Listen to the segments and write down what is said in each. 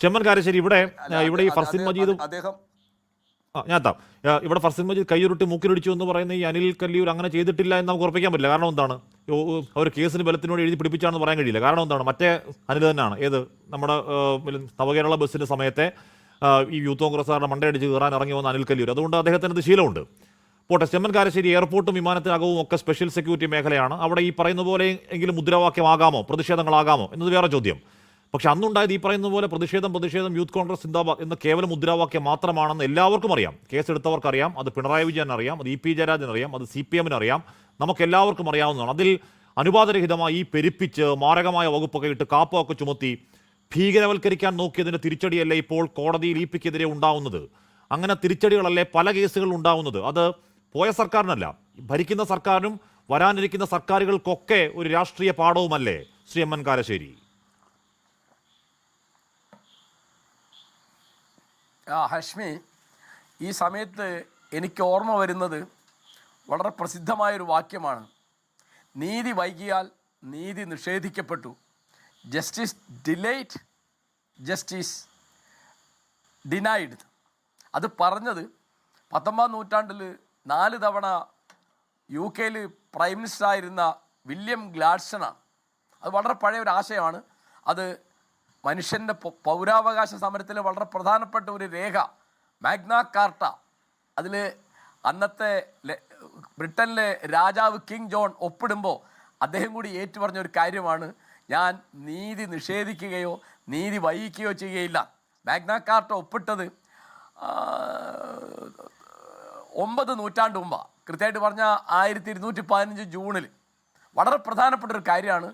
ചെമ്മൻ കാരശ്ശേരി ഇവിടെ ഈ ഫർസിൻ അദ്ദേഹം മജീദും അദ്ദേഹം ഞാൻ എത്താം. ഇവിടെ ഫർസിൻ മജീദ് കൈയുരുട്ടി മൂക്കിലടിച്ചു എന്ന് പറയുന്ന ഈ അനിൽ കല്ലിയൂർ അങ്ങനെ ചെയ്തിട്ടില്ല എന്ന് നമുക്ക് ഉറപ്പിക്കാൻ പറ്റില്ല. കാരണം എന്താണ്? ഒരു കേസിന് ബലത്തിനോട് എഴുതി പിടിപ്പിച്ചാണെന്ന് പറയാൻ കഴിയില്ല. കാരണം എന്താണ്? മറ്റേ അനിൽ തന്നെയാണ്. ഏത് നമ്മുടെ നവകേരള ബസ്സിൻ്റെ സമയത്തെ ഈ യൂത്ത് കോൺഗ്രസ്സുകാരുടെ മണ്ടയടിച്ച് കയറാൻ ഇറങ്ങി വന്ന അനിൽ കല്ലിയൂർ. അതുകൊണ്ട് അദ്ദേഹത്തിന് ഇത് ശീലമുണ്ട്. പോട്ടെ, ചെമ്മൻ കാരശ്ശേരി എയർപോർട്ടും വിമാനത്തിനകവും ഒക്കെ സ്പെഷ്യൽ സെക്യൂരിറ്റി മേഖലയാണ്. അവിടെ ഈ പറയുന്ന പോലെ എങ്കിലും മുദ്രാവാക്യമാകാമോ, പ്രതിഷേധങ്ങളാകാമോ എന്നത് വേറെ ചോദ്യം. പക്ഷെ അന്നുണ്ടായത് ഈ പറയുന്ന പോലെ പ്രതിഷേധം യൂത്ത് കോൺഗ്രസ് സിന്ദാബാദ് എന്ന കേവലം മുദ്രാവാക്യം മാത്രമാണെന്ന് എല്ലാവർക്കും അറിയാം. കേസെടുത്തവർക്കറിയാം, അത് പിണറായി വിജയൻ അറിയാം, അത് ഇ.പി. ജയരാജൻ അറിയാം, അത് CPM അറിയാം, നമുക്കെല്ലാവർക്കും അറിയാവുന്നതാണ്. അതിൽ അനുപാതരഹിതമായി ഈ പെരുപ്പിച്ച് മാരകമായ വകുപ്പൊക്കെ ഇട്ട് കാപ്പൊക്കെ ചുമത്തി ഭീകരവൽക്കരിക്കാൻ നോക്കിയതിൻ്റെ തിരിച്ചടിയല്ലേ ഇപ്പോൾ കോടതിയിൽ ഇ.പിക്കെതിരെ ഉണ്ടാവുന്നത്? അങ്ങനെ തിരിച്ചടികളല്ലേ പല കേസുകളിൽ ഉണ്ടാവുന്നത്? അത് പോയ സർക്കാരിനല്ല, ഭരിക്കുന്ന സർക്കാരിനും വരാനിരിക്കുന്ന സർക്കാരുകൾക്കൊക്കെ ഒരു രാഷ്ട്രീയ പാഠവുമല്ലേ ശ്രീ എം എൻ കാരശ്ശേരി? ഹഷ്മി, ഈ സമയത്ത് എനിക്ക് ഓർമ്മ വരുന്നത് വളരെ പ്രസിദ്ധമായൊരു വാക്യമാണ്. നീതി വൈകിയാൽ നീതി നിഷേധിക്കപ്പെട്ടു. Justice delayed, justice denied. അത് പറഞ്ഞത് 19-ാം നൂറ്റാണ്ടിൽ 4 തവണ UK പ്രൈം മിനിസ്റ്ററായിരുന്ന വില്യം ഗ്ലാഡ്സണാണ്. അത് വളരെ പഴയ ഒരു ആശയമാണ്. അത് മനുഷ്യൻ്റെ പൗരാവകാശ സമരത്തിലെ വളരെ പ്രധാനപ്പെട്ട ഒരു രേഖ, മാഗ്ന കാർട്ട. അതിൽ അന്നത്തെ ബ്രിട്ടനിലെ രാജാവ് കിങ് ജോൺ ഒപ്പിടുമ്പോൾ അദ്ദേഹം കൂടി ഏറ്റുപറഞ്ഞ ഒരു കാര്യമാണ്, ഞാൻ നീതി നിഷേധിക്കുകയോ നീതി വൈകിക്കുകയോ ചെയ്യുകയില്ല. മാഗ്ന കാർട്ട ഒപ്പിട്ടത് 9 നൂറ്റാണ്ട് മുമ്പാണ്. കൃത്യമായിട്ട് പറഞ്ഞാൽ 1215 ജൂണിൽ. വളരെ പ്രധാനപ്പെട്ട ഒരു കാര്യമാണ്,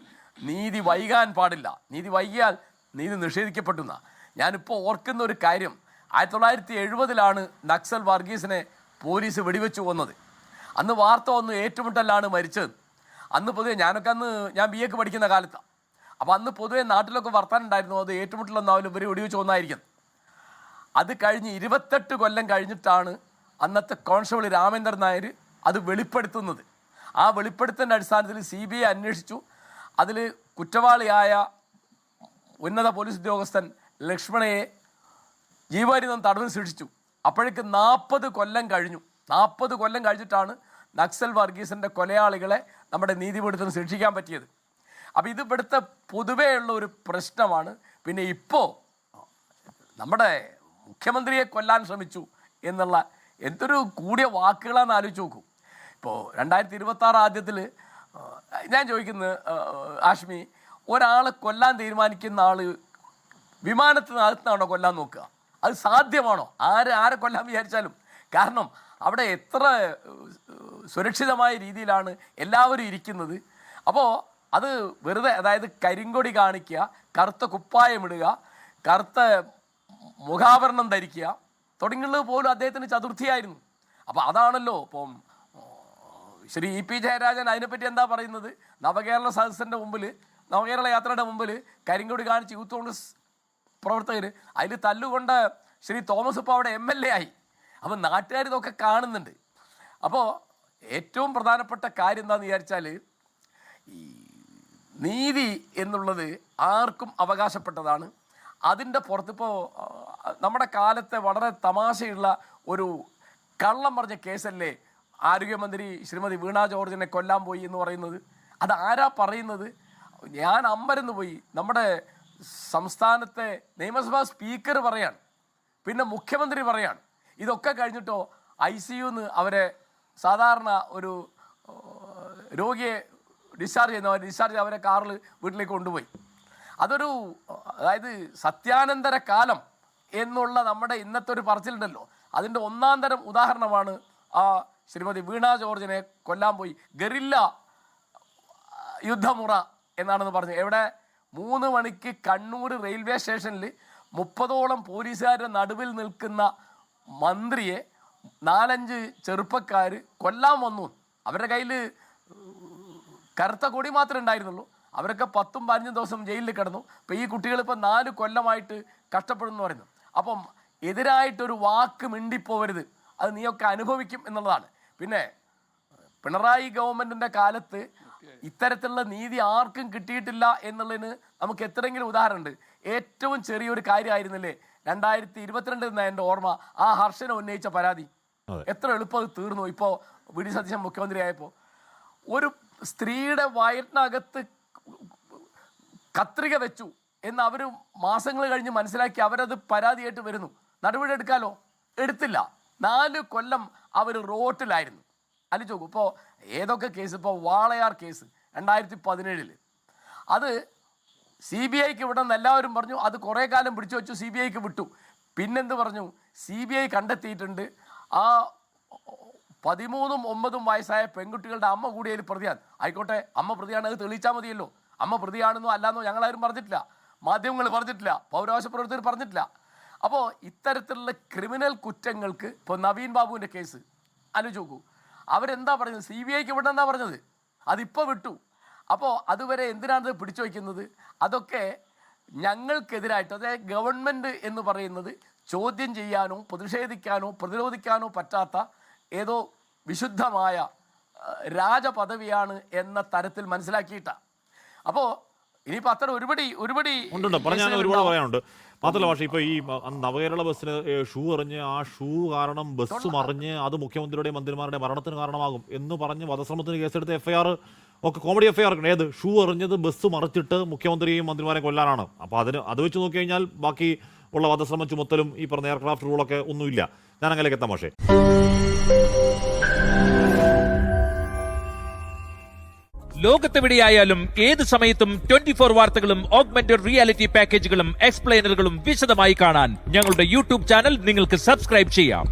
നീതി വൈകാൻ പാടില്ല, നീതി വൈകിയാൽ നീതി നിഷേധിക്കപ്പെടുന്ന. ഞാനിപ്പോൾ ഓർക്കുന്ന ഒരു കാര്യം, 1970 നക്സൽ വർഗീസിനെ പോലീസ് വെടിവെച്ച് കൊന്നത്. അന്ന് വാർത്ത വന്നു, ഏറ്റുമുട്ടലാണ് മരിച്ചത്. അന്ന് പൊതുവെ ഞാൻ BA പഠിക്കുന്ന കാലത്താണ്. അപ്പോൾ അന്ന് പൊതുവെ നാട്ടിലൊക്കെ വർത്താനുണ്ടായിരുന്നു, അത് ഏറ്റുമുട്ടലൊന്നാവില്ല, ഇവർ വെടിവെച്ച് കൊന്നായിരിക്കും. അത് കഴിഞ്ഞ് 28 കൊല്ലം കഴിഞ്ഞിട്ടാണ് അന്നത്തെ കോൺസ്റ്റബിൾ രാമേന്ദ്രൻ നായർ അത് വെളിപ്പെടുത്തുന്നത്. ആ വെളിപ്പെടുത്തലിൻ്റെ അടിസ്ഥാനത്തിൽ CBI അന്വേഷിച്ചു. അതിൽ കുറ്റവാളിയായ ഉന്നത പോലീസ് ഉദ്യോഗസ്ഥൻ ലക്ഷ്മണയെ ജീവപര്യന്തം തടവിൽ ശിക്ഷിച്ചു. അപ്പോഴേക്ക് 40 കൊല്ലം കഴിഞ്ഞു. 40 കൊല്ലം കഴിഞ്ഞിട്ടാണ് നക്സൽ വർഗീസിൻ്റെ കൊലയാളികളെ നമ്മുടെ നീതിപീഠത്തിന് ശിക്ഷിക്കാൻ പറ്റിയത്. അപ്പോൾ ഇത് ഇവിടുത്തെ പൊതുവെയുള്ള ഒരു പ്രശ്നമാണ്. പിന്നെ ഇപ്പോൾ നമ്മുടെ മുഖ്യമന്ത്രിയെ കൊല്ലാൻ ശ്രമിച്ചു എന്നുള്ള എന്തൊരു കൂടിയ വാക്കുകളാണെന്ന് ആലോചിച്ച് നോക്കൂ. ഇപ്പോൾ 2026 ആദ്യത്തിൽ ഞാൻ ചോദിക്കുന്നത് ആഷ്മി, ഒരാളെ കൊല്ലാൻ തീരുമാനിക്കുന്ന ആൾ വിമാനത്തിനകത്താണോ കൊല്ലാൻ നോക്കുക? അത് സാധ്യമാണോ? ആരെ കൊല്ലാൻ വിചാരിച്ചാലും. കാരണം അവിടെ എത്ര സുരക്ഷിതമായ രീതിയിലാണ് എല്ലാവരും ഇരിക്കുന്നത്. അപ്പോൾ അത് വെറുതെ, അതായത് കരിങ്കൊടി കാണിക്കുക, കറുത്ത കുപ്പായമിടുക, കറുത്ത മുഖാവരണം ധരിക്കുക തുടങ്ങിയുള്ളത് പോലും അദ്ദേഹത്തിന് ചതുർത്ഥിയായിരുന്നു. അപ്പോൾ അതാണല്ലോ ഇപ്പം ശ്രീ E.P. ജയരാജൻ അതിനെപ്പറ്റി എന്താ പറയുന്നത്? നവകേരള സദസ്സിൻ്റെ മുമ്പിൽ, നവകേരള യാത്രയുടെ മുമ്പിൽ കരിങ്കൊടി കാണിച്ച് യൂത്ത് കോൺഗ്രസ് പ്രവർത്തകർ അതിൽ തല്ലുകൊണ്ട് ശ്രീ തോമസ് ഇപ്പോൾ അവിടെ MLA ആയി. അപ്പോൾ നാട്ടുകാർ ഇതൊക്കെ കാണുന്നുണ്ട്. അപ്പോൾ ഏറ്റവും പ്രധാനപ്പെട്ട കാര്യം എന്താണെന്ന് വിചാരിച്ചാൽ, ഈ നീതി എന്നുള്ളത് ആർക്കും അവകാശപ്പെട്ടതാണ്. അതിൻ്റെ പുറത്തിപ്പോൾ നമ്മുടെ കാലത്തെ വളരെ തമാശയുള്ള ഒരു കള്ളം പറഞ്ഞ കേസല്ലേ ആരോഗ്യമന്ത്രി ശ്രീമതി വീണ ജോർജിനെ കൊല്ലാൻ പോയി എന്ന് പറയുന്നത്? അത് ആരാ പറയുന്നത്? ഞാൻ അമ്പരന്ന് പോയി. നമ്മുടെ സംസ്ഥാനത്തെ നിയമസഭാ സ്പീക്കർ പറയാണ്, പിന്നെ മുഖ്യമന്ത്രി പറയാണ്. ഇതൊക്കെ കഴിഞ്ഞിട്ടോ ICUന്ന് അവരെ സാധാരണ ഒരു രോഗിയെ ഡിസ്ചാർജ് അവരെ കാറിൽ വീട്ടിലേക്ക് കൊണ്ടുപോയി. അതൊരു, അതായത് സത്യാനന്തര കാലം എന്നുള്ള നമ്മുടെ ഇന്നത്തെ ഒരു പറച്ചിലുണ്ടല്ലോ, അതിൻ്റെ ഒന്നാം തരം ഉദാഹരണമാണ് ആ ശ്രീമതി വീണ ജോർജിനെ കൊല്ലാൻ പോയി. ഗറില്ല യുദ്ധമുറ എന്നാണെന്ന് പറഞ്ഞു. എവിടെ? 3 മണിക്ക് കണ്ണൂർ റെയിൽവേ സ്റ്റേഷനിൽ 30ഓളം പോലീസുകാരുടെ നടുവിൽ നിൽക്കുന്ന മന്ത്രിയെ 4-5 ചെറുപ്പക്കാർ കൊല്ലാൻ വന്നു. അവരുടെ കയ്യിൽ കറുത്ത കൊടി മാത്രമേ ഉണ്ടായിരുന്നുള്ളൂ. അവരൊക്കെ 10-15 ദിവസം ജയിലിൽ കിടന്നു. ഇപ്പോൾ ഈ കുട്ടികളിപ്പോൾ 4 കൊല്ലമായിട്ട് കഷ്ടപ്പെടുന്നു പറയുന്നു. അപ്പം എതിരായിട്ടൊരു വാക്ക് മിണ്ടിപ്പോവരുത്, അത് നീയൊക്കെ അനുഭവിക്കും എന്നുള്ളതാണ്. പിന്നെ പിണറായി ഗവൺമെൻറ്റിൻ്റെ കാലത്ത് ഇത്തരത്തിലുള്ള നീതി ആർക്കും കിട്ടിയിട്ടില്ല എന്നുള്ളതിന് നമുക്ക് എത്രയെങ്കിലും ഉദാഹരണമുണ്ട്. ഏറ്റവും ചെറിയൊരു കാര്യമായിരുന്നില്ലേ 2022 എന്ന എൻ്റെ ഓർമ്മ ആ ഹർഷനെ ഉന്നയിച്ച പരാതി. എത്ര എളുപ്പം അത് തീർന്നു. ഇപ്പോൾ വി ഡി സതീശൻ മുഖ്യമന്ത്രിയായപ്പോൾ ഒരു സ്ത്രീയുടെ വയറ്റിനകത്ത് കത്രിക വെച്ചു എന്ന് അവർ മാസങ്ങൾ കഴിഞ്ഞ് മനസ്സിലാക്കി അവരത് പരാതിയായിട്ട് വരുന്നു. നടപടി എടുക്കാലോ, എടുത്തില്ല. 4 കൊല്ലം അവർ റോട്ടിലായിരുന്നു. ആലോചിച്ച് നോക്കൂ. ഇപ്പോൾ ഏതൊക്കെ കേസ്, ഇപ്പോൾ വാളയാർ കേസ് 2017 അത് CBIക്ക് വിടുന്ന എല്ലാവരും പറഞ്ഞു. അത് കുറേ കാലം പിടിച്ചു വെച്ചു, CBIക്ക് വിട്ടു. പിന്നെന്ത് പറഞ്ഞു, CBI കണ്ടെത്തിയിട്ടുണ്ട് ആ 13ഉം 9ഉം വയസ്സായ പെൺകുട്ടികളുടെ അമ്മ കൂടി അതിൽ പ്രതിയാണ്. ആയിക്കോട്ടെ, അമ്മ പ്രതിയാണ്, അത് തെളിയിച്ചാൽ മതിയല്ലോ. അമ്മ പ്രതിയാണെന്നോ അല്ലാന്നോ ഞങ്ങളാരും പറഞ്ഞിട്ടില്ല, മാധ്യമങ്ങൾ പറഞ്ഞിട്ടില്ല, പൗരാവകാശ പ്രവർത്തകർ പറഞ്ഞിട്ടില്ല. അപ്പോൾ ഇത്തരത്തിലുള്ള ക്രിമിനൽ കുറ്റങ്ങൾക്ക് ഇപ്പോൾ നവീൻ ബാബുവിൻ്റെ കേസ് ആലോചിച്ച് നോക്കൂ. അവരെന്താ പറഞ്ഞത്, CBIക്ക് ഇവിടെ എന്താ പറഞ്ഞത്, അതിപ്പോൾ വിട്ടു. അപ്പോൾ അതുവരെ എന്തിനാണത് പിടിച്ചു വയ്ക്കുന്നത്? അതൊക്കെ ഞങ്ങൾക്കെതിരായിട്ട്, അതായത് ഗവൺമെൻറ് എന്ന് പറയുന്നത് ചോദ്യം ചെയ്യാനോ പ്രതിഷേധിക്കാനോ പ്രതിരോധിക്കാനോ പറ്റാത്ത ഏതോ വിശുദ്ധമായ രാജപദവിയാണ് എന്ന തരത്തിൽ മനസ്സിലാക്കിയിട്ടാണ്. അപ്പോൾ ഇനിയിപ്പോൾ അത്ര ഒരുപടി ഉണ്ട് പറഞ്ഞാൽ ഒരുപാട് പറയാനുണ്ട്. മാത്രമല്ല പക്ഷേ ഇപ്പോൾ ഈ നവകേരള ബസ്സിന് ഷൂ എറിഞ്ഞ് ആ ഷൂ കാരണം ബസ് മറിഞ്ഞ് അത് മുഖ്യമന്ത്രിയുടെയും മന്ത്രിമാരുടെ മരണത്തിന് കാരണമാകും എന്ന് പറഞ്ഞ് വധശ്രമത്തിന് കേസെടുത്ത FIR ഒക്കെ കോമഡി FIR ഏത് ഷൂ എറിഞ്ഞത് ബസ് മറിച്ചിട്ട് മുഖ്യമന്ത്രിയെയും മന്ത്രിമാരെ കൊല്ലാനാണ്. അപ്പോൾ അത് വെച്ച് നോക്കി കഴിഞ്ഞാൽ ബാക്കി ഉള്ള വധശ്രമം ചുമത്തലും ഈ പറഞ്ഞ എയർക്രാഫ്റ്റ് റൂളൊക്കെ ഒന്നുമില്ല. ഞാൻ അങ്ങനെയൊക്കെ എത്താം. പക്ഷേ ലോകത്തെവിടെയായാലും ഏത് സമയത്തും 24 വാർത്തകളും ഓഗ്മെന്റഡ് റിയാലിറ്റി പാക്കേജുകളും എക്സ്പ്ലെയിനറുകളും വിശദമായി കാണാൻ ഞങ്ങളുടെ യൂട്യൂബ് ചാനൽ നിങ്ങൾക്ക് സബ്സ്ക്രൈബ് ചെയ്യാം.